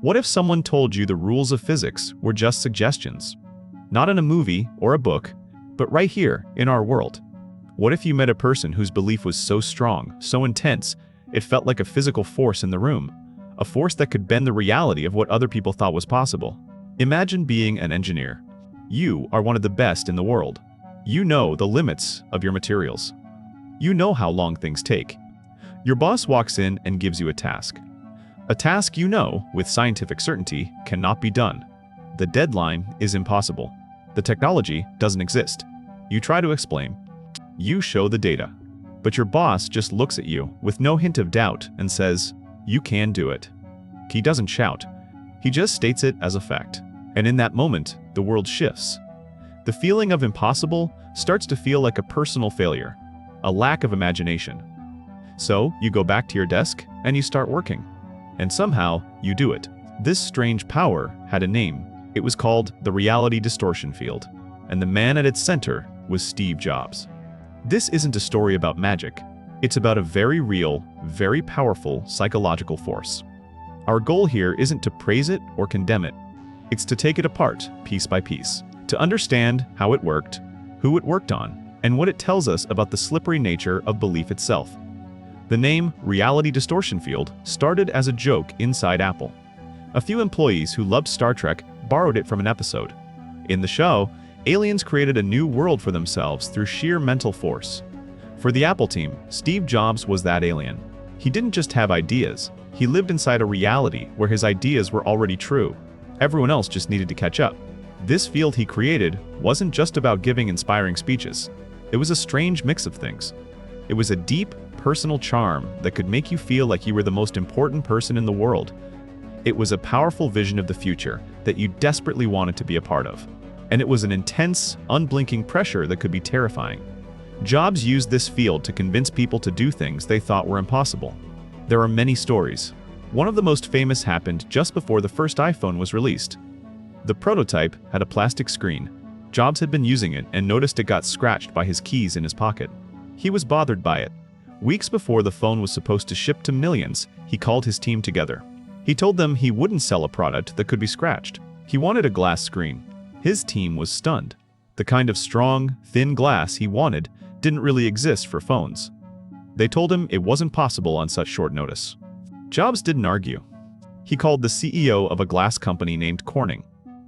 What if someone told you the rules of physics were just suggestions? Not in a movie or a book, but right here in our world. What if you met a person whose belief was so strong, so intense, it felt like a physical force in the room, a force that could bend the reality of what other people thought was possible? Imagine being an engineer. You are one of the best in the world. You know the limits of your materials. You know how long things take. Your boss walks in and gives you a task. A task you know, with scientific certainty, cannot be done. The deadline is impossible. The technology doesn't exist. You try to explain. You show the data. But your boss just looks at you with no hint of doubt and says, "You can do it." He doesn't shout. He just states it as a fact. And in that moment, the world shifts. The feeling of impossible starts to feel like a personal failure, a lack of imagination. So you go back to your desk and you start working. And somehow you do it. This strange power had a name. It was called the Reality Distortion Field. And the man at its center was Steve Jobs. This isn't a story about magic. It's about a very real, very powerful psychological force. Our goal here isn't to praise it or condemn it. It's to take it apart, piece by piece, to understand how it worked, who it worked on, and what it tells us about the slippery nature of belief itself. The name Reality Distortion Field started as a joke inside Apple. A few employees who loved Star Trek borrowed it from an episode. In the show, aliens created a new world for themselves through sheer mental force. For the Apple team, Steve Jobs was that alien. He didn't just have ideas. He lived inside a reality where his ideas were already true. Everyone else just needed to catch up. This field he created wasn't just about giving inspiring speeches. It was a strange mix of things. It was a deep, personal charm that could make you feel like you were the most important person in the world. It was a powerful vision of the future that you desperately wanted to be a part of. And it was an intense, unblinking pressure that could be terrifying. Jobs used this field to convince people to do things they thought were impossible. There are many stories. One of the most famous happened just before the first iPhone was released. The prototype had a plastic screen. Jobs had been using it and noticed it got scratched by his keys in his pocket. He was bothered by it. Weeks before the phone was supposed to ship to millions, he called his team together. He told them he wouldn't sell a product that could be scratched. He wanted a glass screen. His team was stunned. The kind of strong, thin glass he wanted didn't really exist for phones. They told him it wasn't possible on such short notice. Jobs didn't argue. He called the CEO of a glass company named Corning.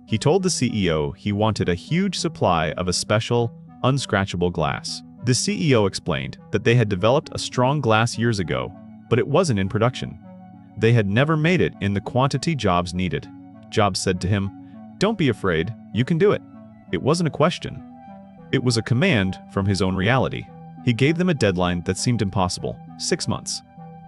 He told the CEO he wanted a huge supply of a special, unscratchable glass. The CEO explained that they had developed a strong glass years ago, but it wasn't in production. They had never made it in the quantity Jobs needed. Jobs said to him, "Don't be afraid, you can do it." It wasn't a question. It was a command from his own reality. He gave them a deadline that seemed impossible, 6 months.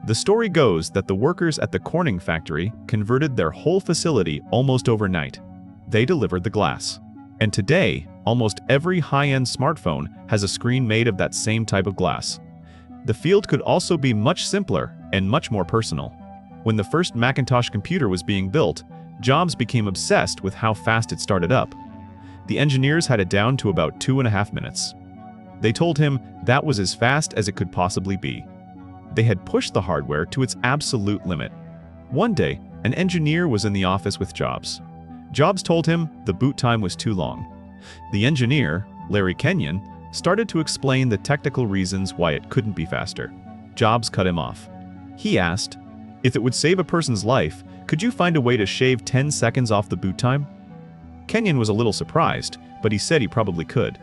The story goes that the workers at the Corning factory converted their whole facility almost overnight. They delivered the glass. And today, almost every high-end smartphone has a screen made of that same type of glass. The field could also be much simpler and much more personal. When the first Macintosh computer was being built, Jobs became obsessed with how fast it started up. The engineers had it down to about 2.5 minutes. They told him that was as fast as it could possibly be. They had pushed the hardware to its absolute limit. One day, an engineer was in the office with Jobs. Jobs told him the boot time was too long. The engineer, Larry Kenyon, started to explain the technical reasons why it couldn't be faster. Jobs cut him off. He asked, "If it would save a person's life, could you find a way to shave 10 seconds off the boot time?" Kenyon was a little surprised, but he said he probably could.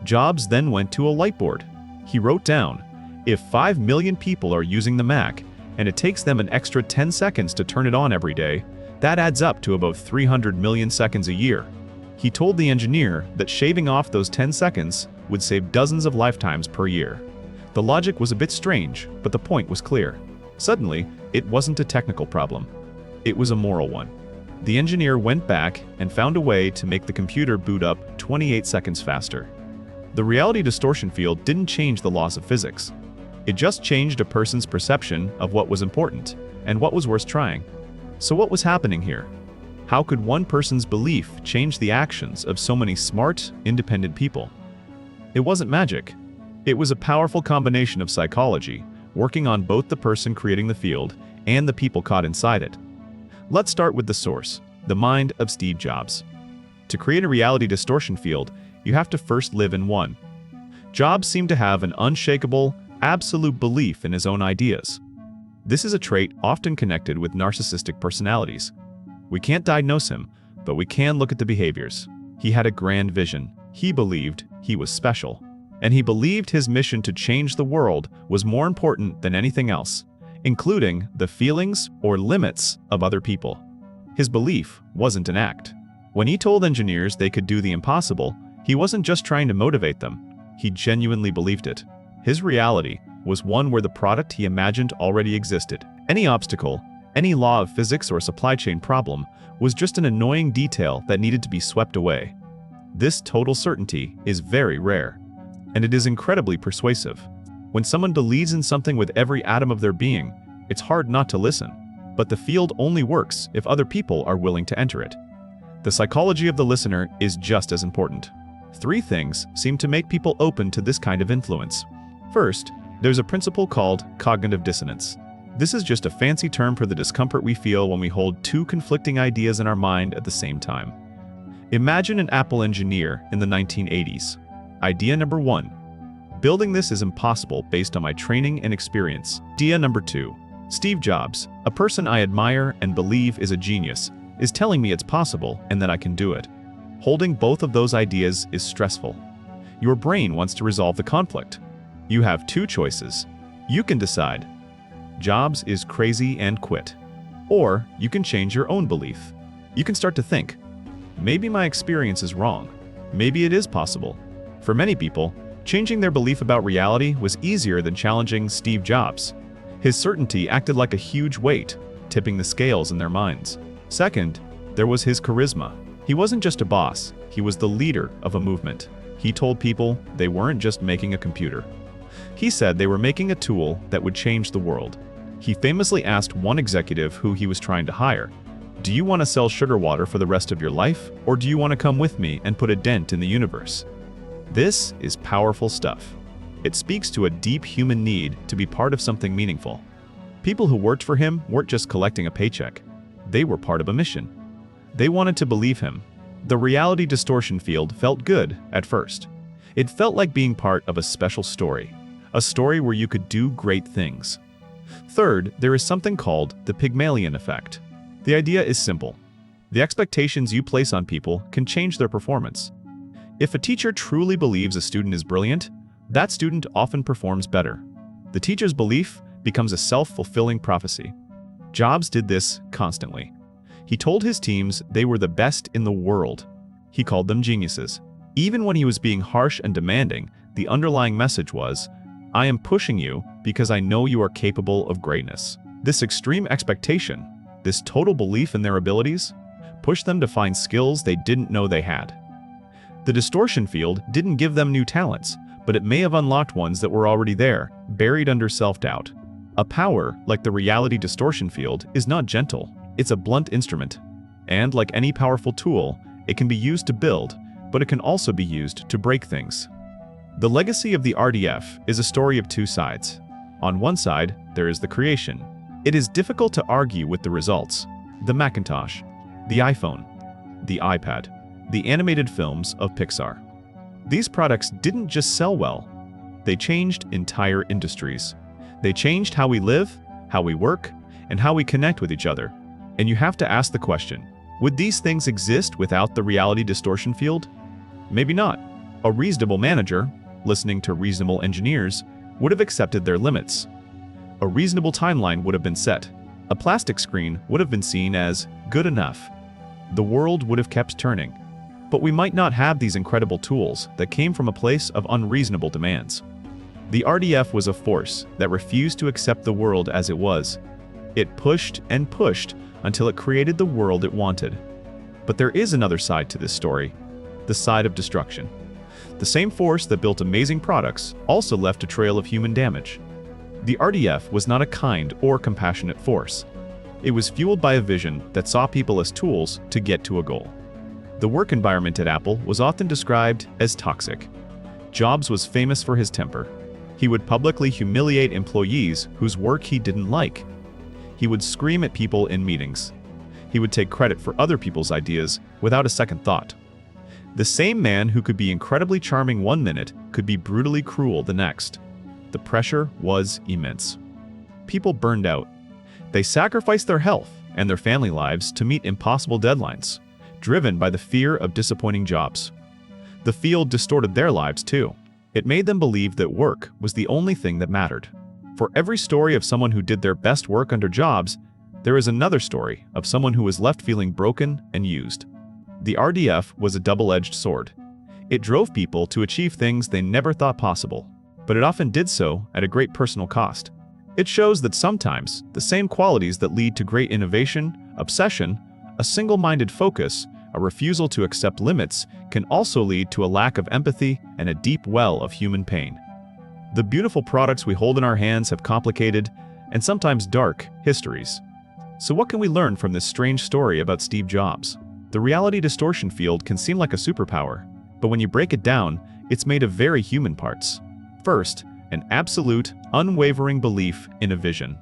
Jobs then went to a light board. He wrote down, if 5 million people are using the Mac, and it takes them an extra 10 seconds to turn it on every day, that adds up to about 300 million seconds a year. He told the engineer that shaving off those 10 seconds would save dozens of lifetimes per year. The logic was a bit strange, but the point was clear. Suddenly, it wasn't a technical problem. It was a moral one. The engineer went back and found a way to make the computer boot up 28 seconds faster. The reality distortion field didn't change the laws of physics. It just changed a person's perception of what was important and what was worth trying. So what was happening here? How could one person's belief change the actions of so many smart, independent people? It wasn't magic. It was a powerful combination of psychology, working on both the person creating the field and the people caught inside it. Let's start with the source, the mind of Steve Jobs. To create a reality distortion field, you have to first live in one. Jobs seemed to have an unshakable, absolute belief in his own ideas. This is a trait often connected with narcissistic personalities. We can't diagnose him, but we can look at the behaviors. He had a grand vision. He believed he was special. And he believed his mission to change the world was more important than anything else, including the feelings or limits of other people. His belief wasn't an act. When he told engineers they could do the impossible, he wasn't just trying to motivate them. He genuinely believed it. His reality was one where the product he imagined already existed. Any obstacle, any law of physics or supply chain problem was just an annoying detail that needed to be swept away. This total certainty is very rare, and it is incredibly persuasive. When someone believes in something with every atom of their being, it's hard not to listen. But the field only works if other people are willing to enter it. The psychology of the listener is just as important. 3 things seem to make people open to this kind of influence. First, there's a principle called cognitive dissonance. This is just a fancy term for the discomfort we feel when we hold 2 conflicting ideas in our mind at the same time. Imagine an Apple engineer in the 1980s. Idea number 1. Building this is impossible based on my training and experience. Idea number 2. Steve Jobs, a person I admire and believe is a genius, is telling me it's possible and that I can do it. Holding both of those ideas is stressful. Your brain wants to resolve the conflict. You have 2 choices. You can decide, Jobs is crazy and quit. Or you can change your own belief. You can start to think, maybe my experience is wrong. Maybe it is possible. For many people, changing their belief about reality was easier than challenging Steve Jobs. His certainty acted like a huge weight, tipping the scales in their minds. Second, there was his charisma. He wasn't just a boss, he was the leader of a movement. He told people they weren't just making a computer. He said they were making a tool that would change the world. He famously asked one executive who he was trying to hire, "Do you want to sell sugar water for the rest of your life, or do you want to come with me and put a dent in the universe?" This is powerful stuff. It speaks to a deep human need to be part of something meaningful. People who worked for him weren't just collecting a paycheck. They were part of a mission. They wanted to believe him. The reality distortion field felt good at first. It felt like being part of a special story, a story where you could do great things. Third, there is something called the Pygmalion effect. The idea is simple. The expectations you place on people can change their performance. If a teacher truly believes a student is brilliant, that student often performs better. The teacher's belief becomes a self-fulfilling prophecy. Jobs did this constantly. He told his teams they were the best in the world. He called them geniuses. Even when he was being harsh and demanding, the underlying message was, "I am pushing you because I know you are capable of greatness." This extreme expectation, this total belief in their abilities, pushed them to find skills they didn't know they had. The distortion field didn't give them new talents, but it may have unlocked ones that were already there, buried under self-doubt. A power like the reality distortion field is not gentle. It's a blunt instrument. And like any powerful tool, it can be used to build, but it can also be used to break things. The legacy of the RDF is a story of 2 sides. On one side, there is the creation. It is difficult to argue with the results. The Macintosh, the iPhone, the iPad, the animated films of Pixar. These products didn't just sell well. They changed entire industries. They changed how we live, how we work, and how we connect with each other. And you have to ask the question, would these things exist without the reality distortion field? Maybe not. A reasonable manager, listening to reasonable engineers, would have accepted their limits. A reasonable timeline would have been set. A plastic screen would have been seen as good enough. The world would have kept turning. But we might not have these incredible tools that came from a place of unreasonable demands. The RDF was a force that refused to accept the world as it was. It pushed and pushed until it created the world it wanted. But there is another side to this story, the side of destruction. The same force that built amazing products also left a trail of human damage. The RDF was not a kind or compassionate force. It was fueled by a vision that saw people as tools to get to a goal. The work environment at Apple was often described as toxic. Jobs was famous for his temper. He would publicly humiliate employees whose work he didn't like. He would scream at people in meetings. He would take credit for other people's ideas without a second thought. The same man who could be incredibly charming one minute could be brutally cruel the next. The pressure was immense. People burned out. They sacrificed their health and their family lives to meet impossible deadlines, driven by the fear of disappointing jobs. The field distorted their lives too. It made them believe that work was the only thing that mattered. For every story of someone who did their best work under jobs, there is another story of someone who was left feeling broken and used. The RDF was a double-edged sword. It drove people to achieve things they never thought possible, but it often did so at a great personal cost. It shows that sometimes the same qualities that lead to great innovation, obsession, a single-minded focus, a refusal to accept limits, can also lead to a lack of empathy and a deep well of human pain. The beautiful products we hold in our hands have complicated, and sometimes dark, histories. So what can we learn from this strange story about Steve Jobs? The reality distortion field can seem like a superpower, but when you break it down, it's made of very human parts. First, an absolute, unwavering belief in a vision.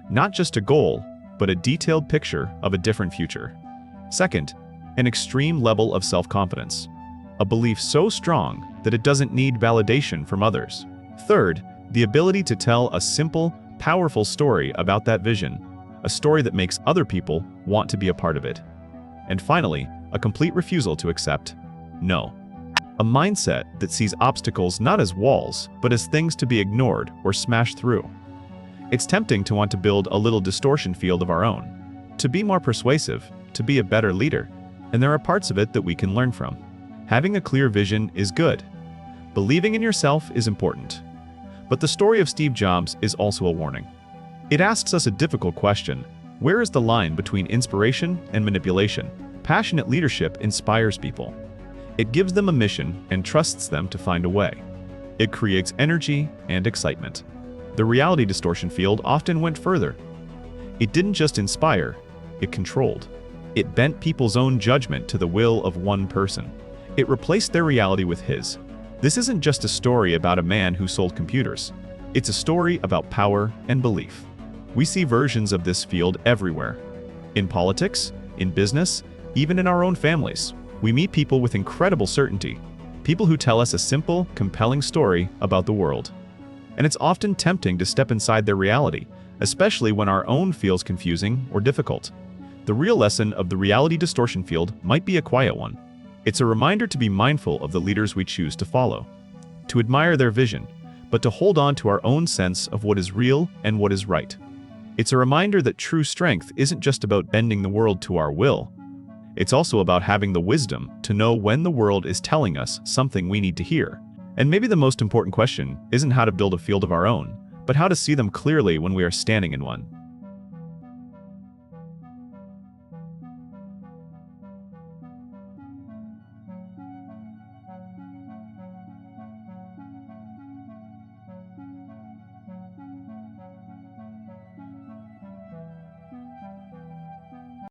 Not just a goal, but a detailed picture of a different future. Second, an extreme level of self-confidence. A belief so strong that it doesn't need validation from others. Third, the ability to tell a simple, powerful story about that vision, a story that makes other people want to be a part of it. And finally, a complete refusal to accept no. A mindset that sees obstacles not as walls, but as things to be ignored or smashed through. It's tempting to want to build a little distortion field of our own, to be more persuasive, to be a better leader, and there are parts of it that we can learn from. Having a clear vision is good. Believing in yourself is important. But the story of Steve Jobs is also a warning. It asks us a difficult question. Where is the line between inspiration and manipulation? Passionate leadership inspires people. It gives them a mission and trusts them to find a way. It creates energy and excitement. The reality distortion field often went further. It didn't just inspire, it controlled. It bent people's own judgment to the will of one person. It replaced their reality with his. This isn't just a story about a man who sold computers. It's a story about power and belief. We see versions of this field everywhere. In politics, in business, even in our own families. We meet people with incredible certainty. People who tell us a simple, compelling story about the world. And it's often tempting to step inside their reality, especially when our own feels confusing or difficult. The real lesson of the reality distortion field might be a quiet one. It's a reminder to be mindful of the leaders we choose to follow, to admire their vision, but to hold on to our own sense of what is real and what is right. It's a reminder that true strength isn't just about bending the world to our will. It's also about having the wisdom to know when the world is telling us something we need to hear. And maybe the most important question isn't how to build a field of our own, but how to see them clearly when we are standing in one.